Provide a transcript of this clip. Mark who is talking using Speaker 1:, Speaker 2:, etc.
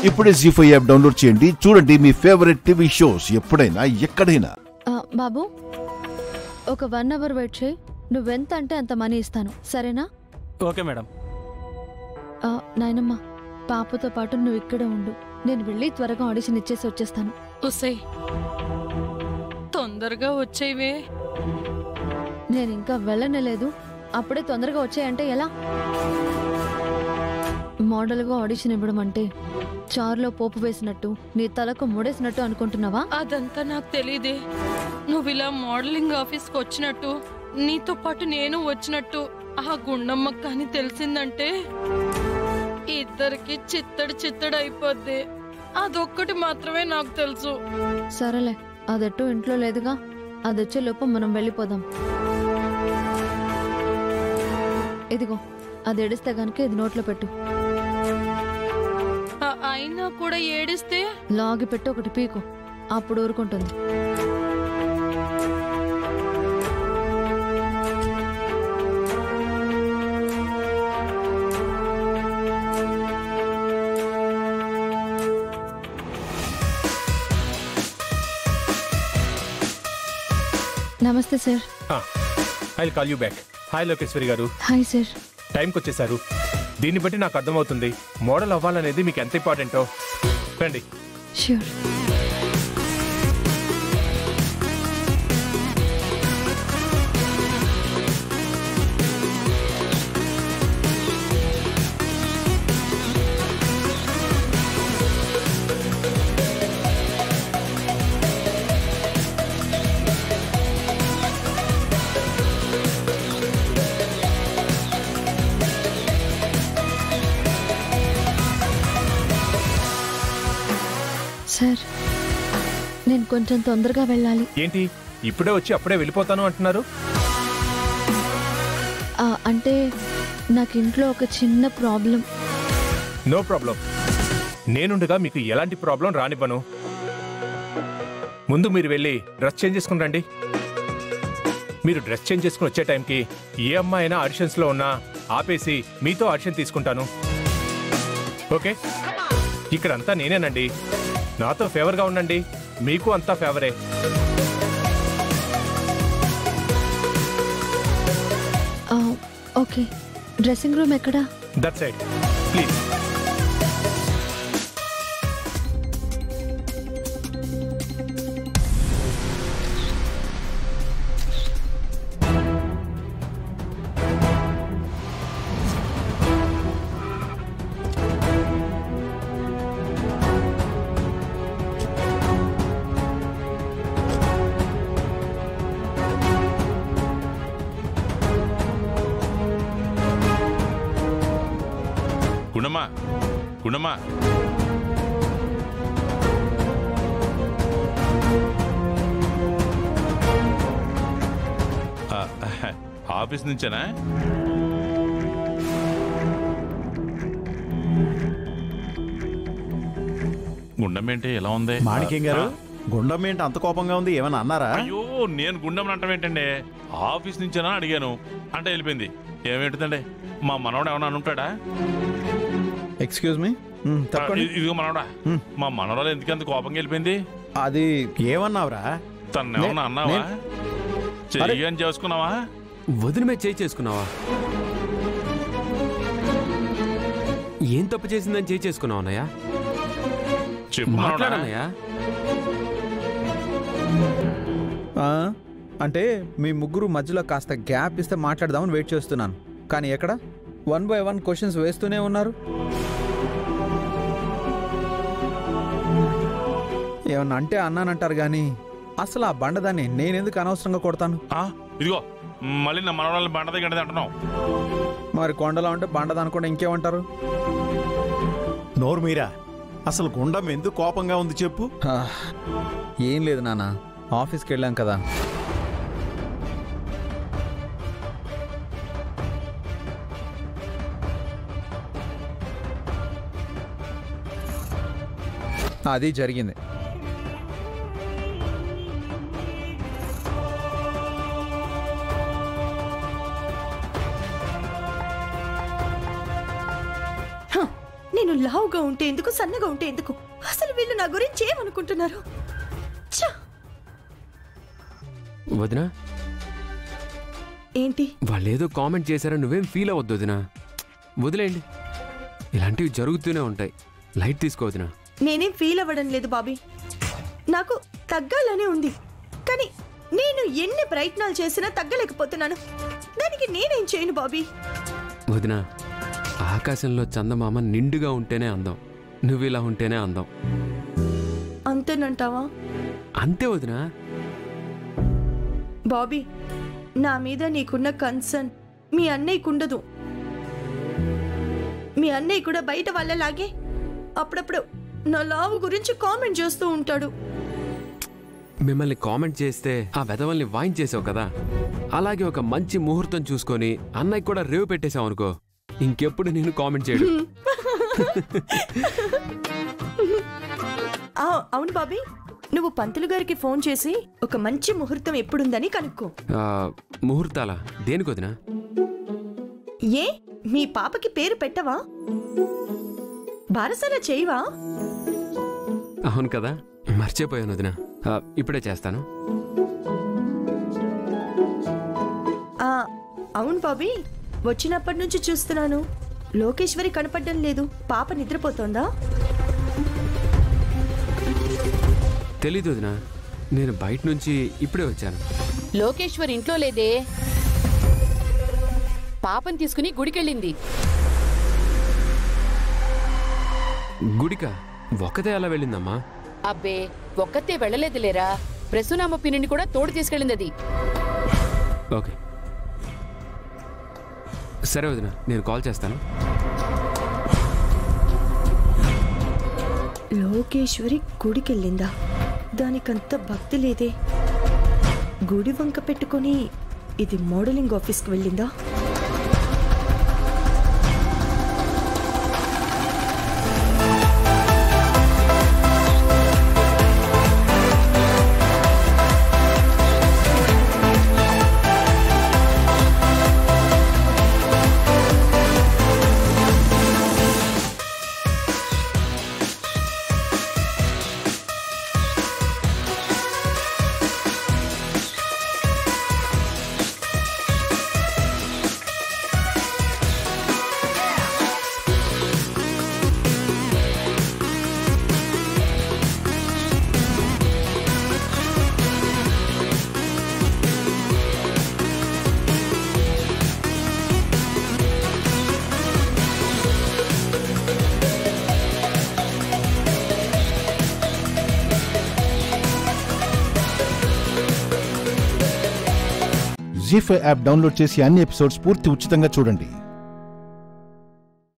Speaker 1: ఇప్పుడే జీ5 app download చేయండి. చూడండి మీ ఫేవరెట్ టీవీ షోస్ ఎప్పుడైనా ఎక్కడైనా.
Speaker 2: బాబు, ఒక 1 అవర్ వెయిట్ చేయి. నువ్వెంత అంటే అంత మనీ ఇస్తాను, సరేనా?
Speaker 3: Okay madam.
Speaker 2: నాయనమ్మ, పాపతో పాటు నువ్వు ఇక్కడే ఉండు. నేను వెళ్ళి త్వరగా ఆడిషన్ ఇచ్చేసి వచ్చేస్తాను.
Speaker 4: ఒసే, తొందరగా వచ్చేవే.
Speaker 2: నేను ఇంకా వెళ్ళనేలేదు, అప్పుడే తొందరగా వచ్చాయంటే ఎలా? మోడల్గా ఆడిషన్ ఇవ్వడం అంటే చారులో పోపు వేసినట్టు, నీ తలకు ముడేసినట్టు అనుకుంటున్నావా?
Speaker 4: అదంతా నాకు తెలీదే. నువ్వు ఇలా మోడలింగ్ ఆఫీస్కి వచ్చినట్టు, నీతో పాటు నేను వచ్చినట్టు ఆ గుండమ్మ కానీ తెలిసిందంటే ఇద్దరికి చిత్తడి అయిపోద్ది. అదొక్కటి మాత్రమే నాకు తెలుసు.
Speaker 2: సరేలే, అదెట్టు ఇంట్లో లేదుగా. అదొచ్చే లోపు మనం వెళ్ళిపోదాం. ఇదిగో, అది ఏడిస్తే గనుక ఇది నోట్లో పెట్టు.
Speaker 4: అయినా కూడా ఏడిస్తే
Speaker 2: లాగి పెట్టి ఒకటి పీకు, అప్పుడు ఊరుకుంటుంది. నమస్తే sir.
Speaker 5: I will call you back. Hi Lokeshwari garu.
Speaker 2: Hi sir.
Speaker 5: టైంకి వచ్చేసారు. దీన్ని బట్టి నాకు అర్థమవుతుంది మోడల్ అవ్వాలనేది మీకు ఎంత ఇంపార్టెంటో. రండి.
Speaker 2: ష్యూర్. సార్, నేను కొంచెం తొందరగా వెళ్ళాలి.
Speaker 5: ఏంటి ఇప్పుడే వచ్చి అప్పుడే వెళ్ళిపోతాను అంటున్నారు?
Speaker 2: అంటే నాకు ఇంట్లో ఒక చిన్న ప్రాబ్లం.
Speaker 5: No problem. నేనుండగా మీకు ఎలాంటి ప్రాబ్లం రానివ్వను. ముందు మీరు వెళ్ళి డ్రెస్ చేంజ్ చేసుకుని రండి. మీరు డ్రెస్ చేంజ్ చేసుకుని వచ్చే టైంకి ఏ అమ్మాయి అయినా ఆడిషన్స్లో ఉన్నా ఆపేసి మీతో ఆడిషన్ తీసుకుంటాను. ఓకే? ఇక్కడంతా నేనేనండి. నాతో ఫేవర్గా ఉండండి. మీకు అంతా ఫేవరే.
Speaker 2: ఓకే. డ్రెస్సింగ్ రూమ్ ఎక్కడా?
Speaker 5: That side please.
Speaker 6: గుణమా, గుణమా, ఆఫీస్ నుంచేనా? గుండం ఏంటి ఎలా ఉంది?
Speaker 7: మాణిక్యం గారు, గుండం ఏంటి అంత కోపంగా ఉంది? ఏమన్నా అన్నారా?
Speaker 6: అయ్యో, నేను గుండం అంటాం ఏంటండి? ఆఫీస్ నుంచేనా అడిగాను అంటే వెళ్ళిపోయింది. ఏమేంటిదండి? మా మనవడు ఏమన్నా అనుంటాడా?
Speaker 7: Excuse me.
Speaker 6: ఇదిగో మనవడా, మా మనవరాలు ఎందుకంత కోపంగా వెళ్ళిపోయింది?
Speaker 7: అది ఏమన్నావురా?
Speaker 6: తను ఏమన్నా అన్నావా? చెయ్యి అని చేసుకున్నావా?
Speaker 3: వదిన మీద చేయి చేసుకున్నావా? ఏం తప్పు చేసిందని చేయి చేసుకున్నావు అన్నయ్య?
Speaker 6: చెప్పు
Speaker 3: మాట్లాడన్నయ్యా.
Speaker 7: అంటే మీ ముగ్గురు మధ్యలో కాస్త గ్యాప్ ఇస్తే మాట్లాడదామని వెయిట్ చేస్తున్నాను. కానీ ఎక్కడ 1 by 1 క్వశ్చన్స్ వేస్తూనే ఉన్నారు. ఏమన్నా అంటే అన్నానంటారు కానీ అసలు ఆ బండదాన్ని నేనెందుకు అనవసరంగా కొడతాను?
Speaker 6: ఇదిగో మళ్ళీ నా మనవరాలు బండది గంటది అంటున్నావు.
Speaker 7: మరి కొండలా ఉంటే బండదనుకుంటే ఇంకేమంటారు?
Speaker 8: నోరు మీరా, అసలు గుండం ఎందుకు కోపంగా ఉంది చెప్పు.
Speaker 7: ఏం లేదు నాన్న, ఆఫీస్కి వెళ్ళాం కదా. అది జరిగింది.
Speaker 9: నేను లావుగా ఉంటే ఉంటే ఎందుకు, సన్నగా ఉంటే ఎందుకు? అసలు వీళ్ళు నా గురించి ఏమనుకుంటున్నారు? ఛ!
Speaker 3: వదినా,
Speaker 9: ఏంటి?
Speaker 3: వాళ్ళేదో కామెంట్ చేశారని నువ్వేం ఫీల్ అవ్వద్దు వదినా. వదిలేయండి, ఇలాంటివి జరుగుతూనే ఉంటాయి. లైట్ తీసుకో వదినా.
Speaker 9: నేనేం ఫీల్ అవ్వడం లేదు బాబీ. నాకు తగ్గాలనే ఉంది, కానీ నేను ఎన్ని ప్రయత్నాలు చేసినా తగ్గలేకపోతున్నాను. దానికి నేనేం చేయను బాబీ?
Speaker 3: వదినా, ఆకాశంలో చందమామ నిండుగా ఉంటేనే అందం, నువ్వు ఇలా ఉంటేనే అందం.
Speaker 9: అంతేనంటావా?
Speaker 3: అంతే వదినా.
Speaker 9: బాబీ, నా మీద నీకున్న కన్సర్న్ మీ అన్నయ్యకుండదు. మీ అన్నయ్య కూడా బయట వాళ్ళలాగే అప్పుడప్పుడు నా లావు గురించి కామెంట్ చేస్తూ ఉంటాడు.
Speaker 3: మిమ్మల్ని కామెంట్ చేస్తే ఆ వెధవల్ని వాయించేసావు కదా, అలాగే ఒక మంచి ముహూర్తం చూసుకొని అన్నయ్య కూడా రేవు పెట్టేశావు అనుకో, ఇంకెప్పుడు నేను కామెంట్ చేయడు.
Speaker 9: అవును బాబీ, నువ్వు పంతులు గారికి ఫోన్ చేసి ఒక మంచి ముహూర్తం ఎప్పుడుందని కనుక్కో.
Speaker 3: ముహూర్తాలా? దేనికొదినా?
Speaker 9: ఏ, మీ పాపకి పేరు పెట్టవా? బారసాల చేయవా?
Speaker 3: అవును కదా, మర్చిపోయాను వదినా. ఇప్పుడే చేస్తాను.
Speaker 9: అవును బాబీ, వచ్చినప్పటి నుంచి చూస్తున్నాను లోకేశ్వరి కనపడడం లేదు. పాప నిద్రపోతోందా?
Speaker 3: తెలీదు వదినా, నేను బయట నుంచి ఇప్పుడే వచ్చాను.
Speaker 10: లోకేశ్వరి ఇంట్లో లేదే, పాపని తీసుకుని గుడికెళ్ళింది.
Speaker 3: గుడిక ఒక్కతే అలా వెళ్ళిందమ్మా?
Speaker 10: అబ్బే, ఒక్కతే వెళ్ళలేదులేరా, ప్రసూనామ పిన్నిని కూడా తోడు తీసుకెళ్ళింది అది.
Speaker 3: ఓకే సరే వదినా, నేను కాల్ చేస్తాను.
Speaker 9: లోకేశ్వరి గుడికెళ్ళిందా? దానికంత భక్తి లేదే. గుడి వంక పెట్టుకొని ఇది మోడలింగ్ ఆఫీస్కి వెళ్ళిందా?
Speaker 1: జీ5 యాప్ డౌన్లోడ్ చేసి అన్ని ఎపిసోడ్స్ పూర్తి ఉచితంగా చూడండి.